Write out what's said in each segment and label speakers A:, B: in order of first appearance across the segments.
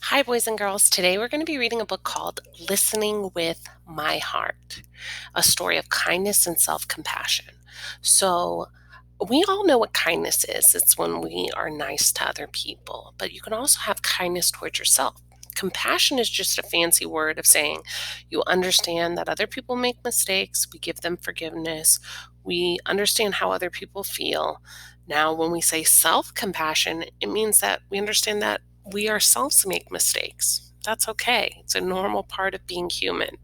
A: Hi, boys and girls. Today we're going to be reading a book called Listening with My Heart, a story of kindness and self compassion. So, we all know what kindness is. It's when we are nice to other people, but you can also have kindness towards yourself. Compassion is just a fancy word of saying you understand that other people make mistakes, we give them forgiveness, we understand how other people feel. Now, when we say self compassion, it means that we understand that we ourselves make mistakes. That's okay. It's a normal part of being human.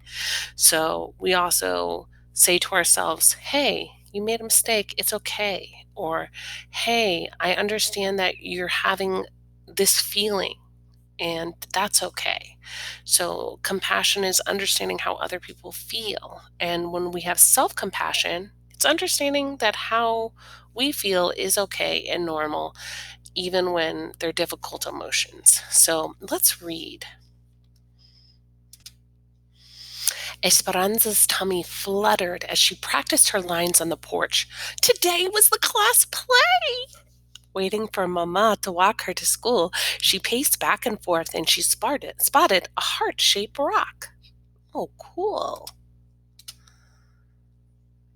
A: So we also say to ourselves, hey, you made a mistake. It's okay. Or, hey, I understand that you're having this feeling and that's okay. So compassion is understanding how other people feel. And when we have self compassion, it's understanding that how we feel is okay and normal even when they're difficult emotions. So let's read. Esperanza's tummy fluttered as she practiced her lines on the porch. Today was the class play! Waiting for Mama to walk her to school, she paced back and forth and she spotted a heart-shaped rock. Oh, cool.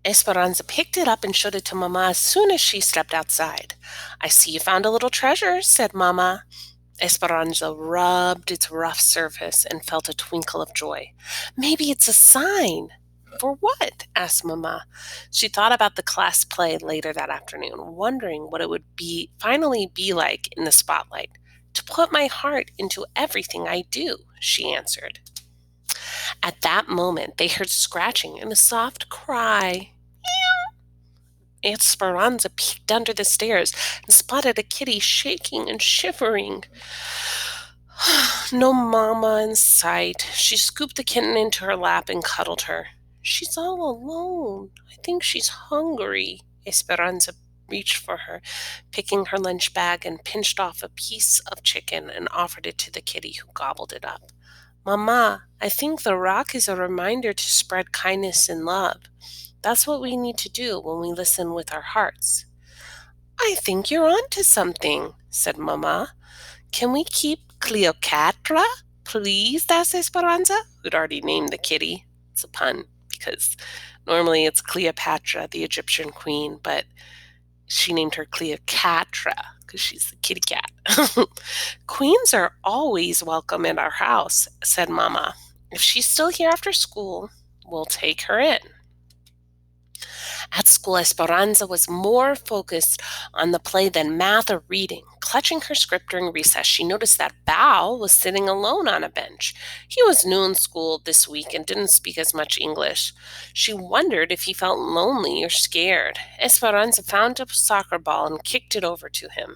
A: Esperanza picked it up and showed it to Mama as soon as she stepped outside. I see you found a little treasure, said Mama. Esperanza rubbed its rough surface and felt a twinkle of joy. Maybe it's a sign. For what? Asked Mamma. She thought about the class play later that afternoon, wondering what it would finally be like in the spotlight. To put my heart into everything I do, she answered. At that moment, they heard scratching and a soft cry. Esperanza peeked under the stairs and spotted a kitty shaking and shivering. No mama in sight. She scooped the kitten into her lap and cuddled her. She's all alone. I think she's hungry. Esperanza reached for her, picking her lunch bag and pinched off a piece of chicken and offered it to the kitty, who gobbled it up. Mama, I think the rock is a reminder to spread kindness and love. That's what we need to do when we listen with our hearts. I think you're on to something, said Mama. Can we keep Cleopatra, please? Asked Esperanza, who'd already named the kitty. It's a pun because normally it's Cleopatra, the Egyptian queen, but she named her Cleopatra because she's the kitty cat. Queens are always welcome in our house, said Mama. If she's still here after school, we'll take her in. At school, Esperanza was more focused on the play than math or reading. Clutching her script during recess, she noticed that Bao was sitting alone on a bench. He was new in school this week and didn't speak as much English. She wondered if he felt lonely or scared. Esperanza found a soccer ball and kicked it over to him.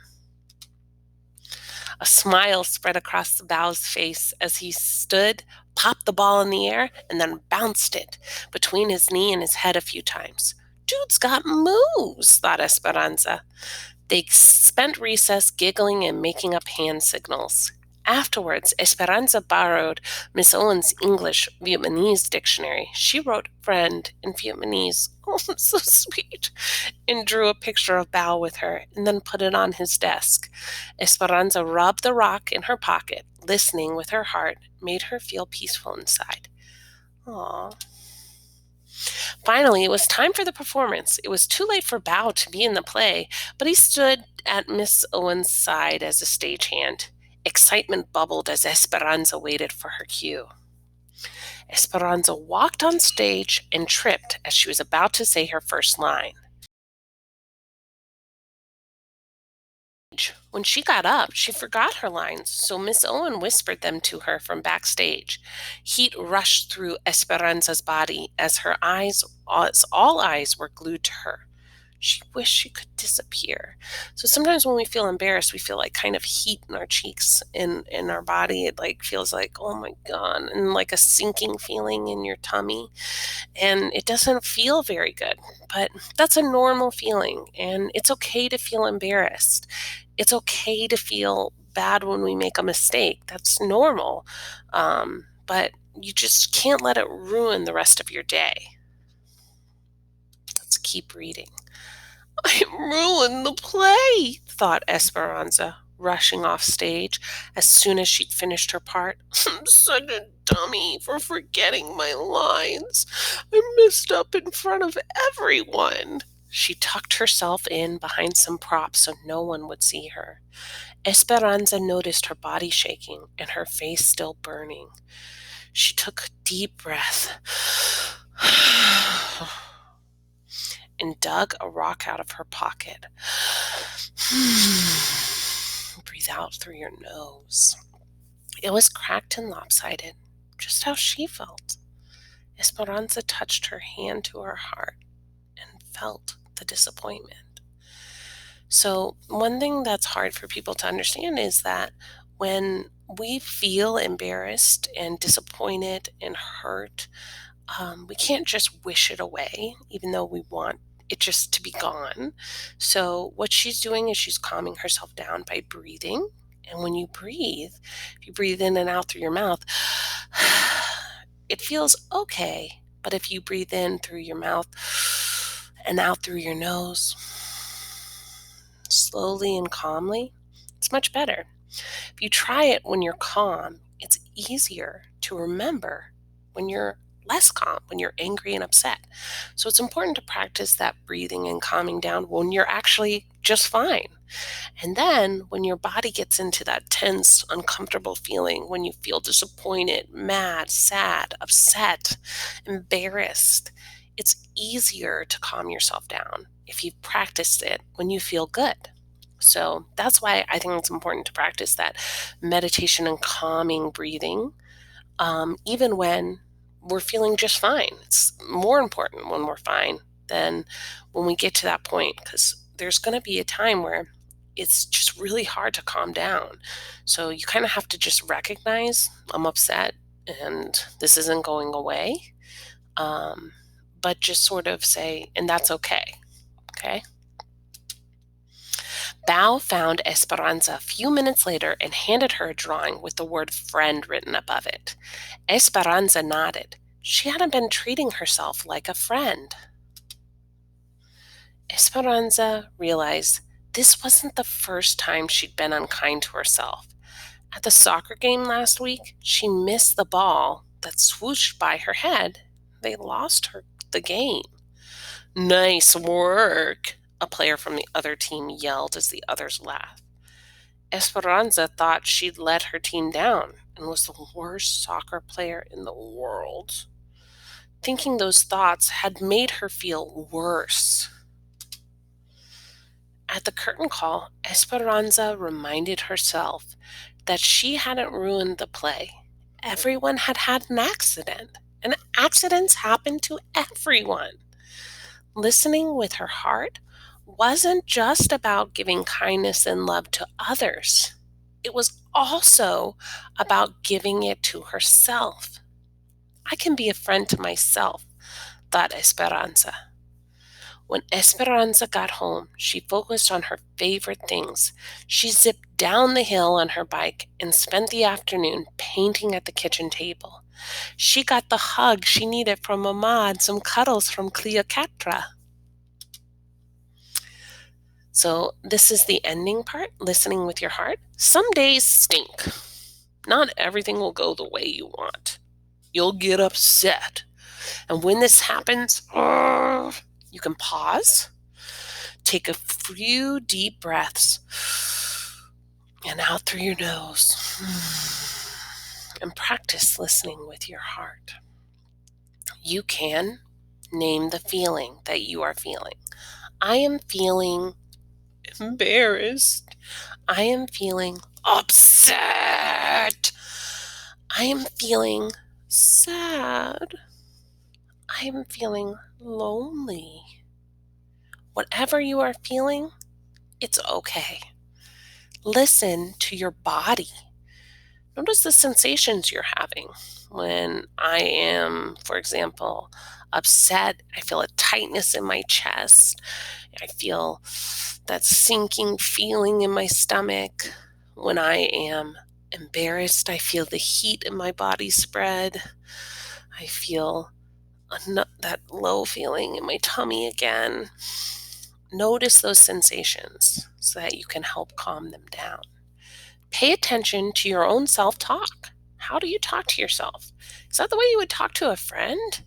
A: A smile spread across Bao's face as he stood, popped the ball in the air, and then bounced it between his knee and his head a few times. Dude's got moves, thought Esperanza. They spent recess giggling and making up hand signals. Afterwards, Esperanza borrowed Miss Owen's English Vietnamese dictionary. She wrote friend in Vietnamese. Oh, so sweet. And drew a picture of Bao with her and then put it on his desk. Esperanza rubbed the rock in her pocket. Listening with her heart made her feel peaceful inside. Aww. Finally, it was time for the performance. It was too late for Bao to be in the play, but he stood at Miss Owen's side as a stagehand. Excitement bubbled as Esperanza waited for her cue. Esperanza walked on stage and tripped as she was about to say her first line. When she got up, she forgot her lines, so Miss Owen whispered them to her from backstage. Heat rushed through Esperanza's body as all eyes were glued to her. She wished she could disappear. So sometimes when we feel embarrassed, we feel like kind of heat in our cheeks, in our body. It like feels like, oh my God, and like a sinking feeling in your tummy. And it doesn't feel very good, but that's a normal feeling. And it's okay to feel embarrassed. It's okay to feel bad when we make a mistake. That's normal. But you just can't let it ruin the rest of your day. Let's keep reading. I ruined the play, thought Esperanza. rushing off stage as soon as she'd finished her part. I'm such a dummy for forgetting my lines. I messed up in front of everyone. She tucked herself in behind some props so no one would see her. Esperanza noticed her body shaking and her face still burning. She took a deep breath and dug a rock out of her pocket. Breathe out through your nose. It was cracked and lopsided, just how she felt. Esperanza touched her hand to her heart and felt the disappointment. So, one thing that's hard for people to understand is that when we feel embarrassed and disappointed and hurt, we can't just wish it away, even though we want it just to be gone. So, what she's doing is she's calming herself down by breathing. And when you breathe, if you breathe in and out through your mouth, it feels okay. But if you breathe in through your mouth and out through your nose, slowly and calmly, it's much better. If you try it when you're calm, it's easier to remember when you're less calm, when you're angry and upset. So it's important to practice that breathing and calming down when you're actually just fine. And then when your body gets into that tense, uncomfortable feeling, when you feel disappointed, mad, sad, upset, embarrassed, it's easier to calm yourself down if you've practiced it when you feel good. So that's why I think it's important to practice that meditation and calming breathing, even when we're feeling just fine. It's more important when we're fine than when we get to that point, because there's going to be a time where it's just really hard to calm down. So you kind of have to just recognize I'm upset and this isn't going away, but just sort of say, and that's okay. Okay. Bao found Esperanza a few minutes later and handed her a drawing with the word friend written above it. Esperanza nodded. She hadn't been treating herself like a friend. Esperanza realized this wasn't the first time she'd been unkind to herself. At the soccer game last week, she missed the ball that swooshed by her head. They lost the game. Nice work, a player from the other team yelled as the others laughed. Esperanza thought she'd let her team down and was the worst soccer player in the world. Thinking those thoughts had made her feel worse. At the curtain call, Esperanza reminded herself that she hadn't ruined the play. Everyone had had an accident, and accidents happen to everyone. Listening with her heart wasn't just about giving kindness and love to others. It was also about giving it to herself. I can be a friend to myself, thought Esperanza. When Esperanza got home, she focused on her favorite things. She zipped down the hill on her bike and spent the afternoon painting at the kitchen table. She got the hug she needed from Mama and some cuddles from Cleopatra. So this is the ending part, listening with your heart. Some days stink. Not everything will go the way you want. You'll get upset. And when this happens, you can pause, take a few deep breaths, and out through your nose, and practice listening with your heart. You can name the feeling that you are feeling. I am feeling embarrassed. I am feeling upset. I am feeling sad. I am feeling lonely. Whatever you are feeling, it's okay. Listen to your body. Notice the sensations you're having. When I am, for example, upset, I feel a tightness in my chest. I feel that sinking feeling in my stomach. When I am embarrassed, I feel the heat in my body spread. I feel that low feeling in my tummy again. Notice those sensations so that you can help calm them down. Pay attention to your own self talk. How do you talk to yourself? Is that the way you would talk to a friend?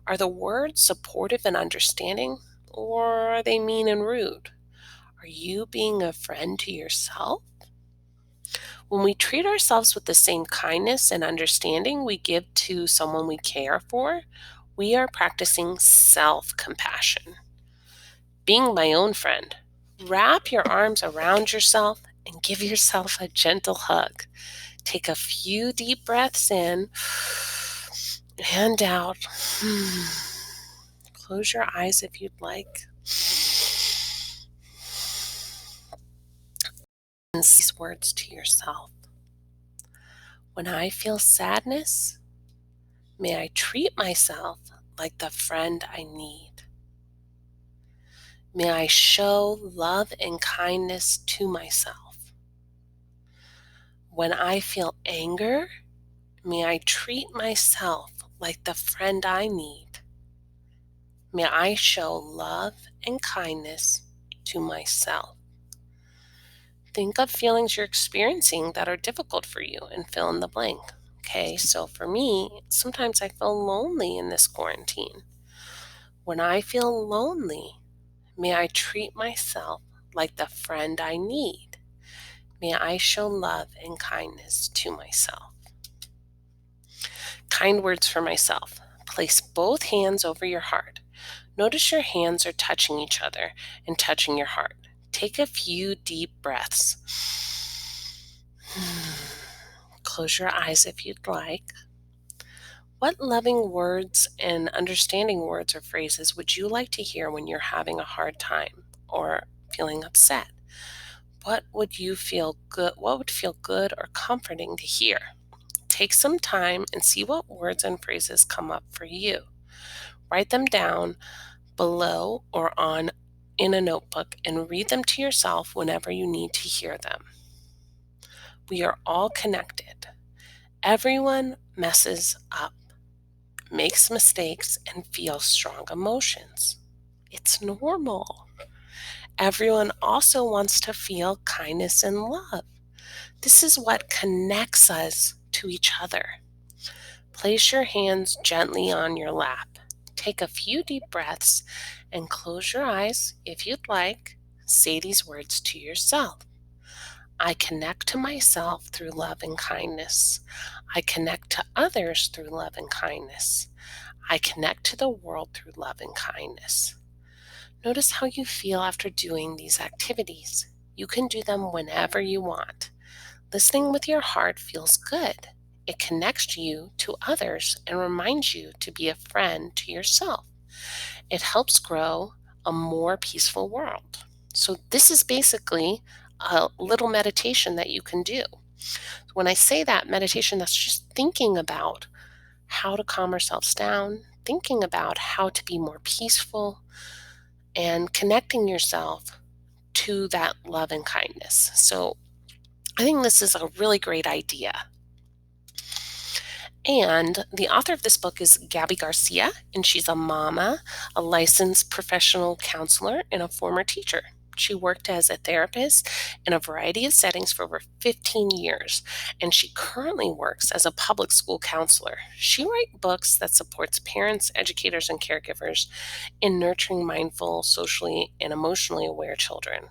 A: Are the words supportive and understanding, or are they mean and rude? Are you being a friend to yourself? When we treat ourselves with the same kindness and understanding we give to someone we care for, we are practicing self compassion. Being my own friend. Wrap your arms around yourself and give yourself a gentle hug. Take a few deep breaths in and out. Close your eyes if you'd like. And say these words to yourself. When I feel sadness, may I treat myself like the friend I need. May I show love and kindness to myself. When I feel anger, may I treat myself like the friend I need. May I show love and kindness to myself. Think of feelings you're experiencing that are difficult for you and fill in the blank. Okay, so for me, sometimes I feel lonely in this quarantine. When I feel lonely, may I treat myself like the friend I need. May I show love and kindness to myself. Kind words for myself. Place both hands over your heart. Notice your hands are touching each other and touching your heart. Take a few deep breaths. Close your eyes if you'd like. What loving words and understanding words or phrases would you like to hear when you're having a hard time or feeling upset? What would feel good or comforting to hear? Take some time and see what words and phrases come up for you. Write them down below or on in a notebook and read them to yourself whenever you need to hear them. We are all connected. Everyone messes up, makes mistakes, and feels strong emotions. It's normal. Everyone also wants to feel kindness and love. This is what connects us to each other. Place your hands gently on your lap. Take a few deep breaths and close your eyes if you'd like. Say these words to yourself. I connect to myself through love and kindness. I connect to others through love and kindness. I connect to the world through love and kindness. Notice how you feel after doing these activities. You can do them whenever you want. Listening with your heart feels good. It connects you to others and reminds you to be a friend to yourself. It helps grow a more peaceful world. So this is basically a little meditation that you can do. When I say that meditation, that's just thinking about how to calm ourselves down, thinking about how to be more peaceful, and connecting yourself to that love and kindness. So I think this is a really great idea. And the author of this book is Gabby Garcia, and she's a mama, a licensed professional counselor, and a former teacher. She worked as a therapist in a variety of settings for over 15 years, and she currently works as a public school counselor. She writes books that supports parents, educators, and caregivers in nurturing mindful, socially, and emotionally aware children.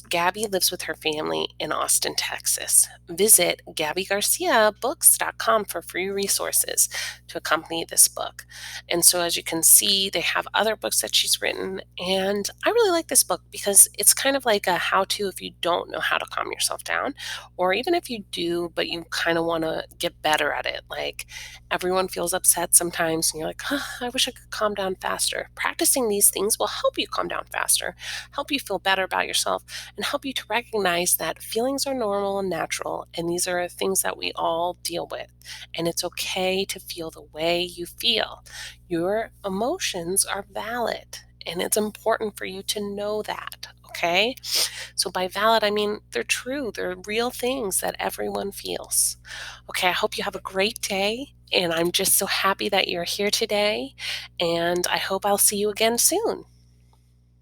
A: Gabby lives with her family in Austin, Texas. Visit GabbyGarciaBooks.com for free resources to accompany this book. And so, as you can see, they have other books that she's written. And I really like this book because it's kind of like a how to if you don't know how to calm yourself down, or even if you do, but you kind of want to get better at it. Like everyone feels upset sometimes, and you're like, I wish I could calm down faster. Practicing these things will help you calm down faster, help you feel better about yourself, and help you to recognize that feelings are normal and natural, and these are things that we all deal with. And it's okay to feel the way you feel. Your emotions are valid, and it's important for you to know that, okay? So by valid, I mean they're true. They're real things that everyone feels. Okay, I hope you have a great day, and I'm just so happy that you're here today, and I hope I'll see you again soon.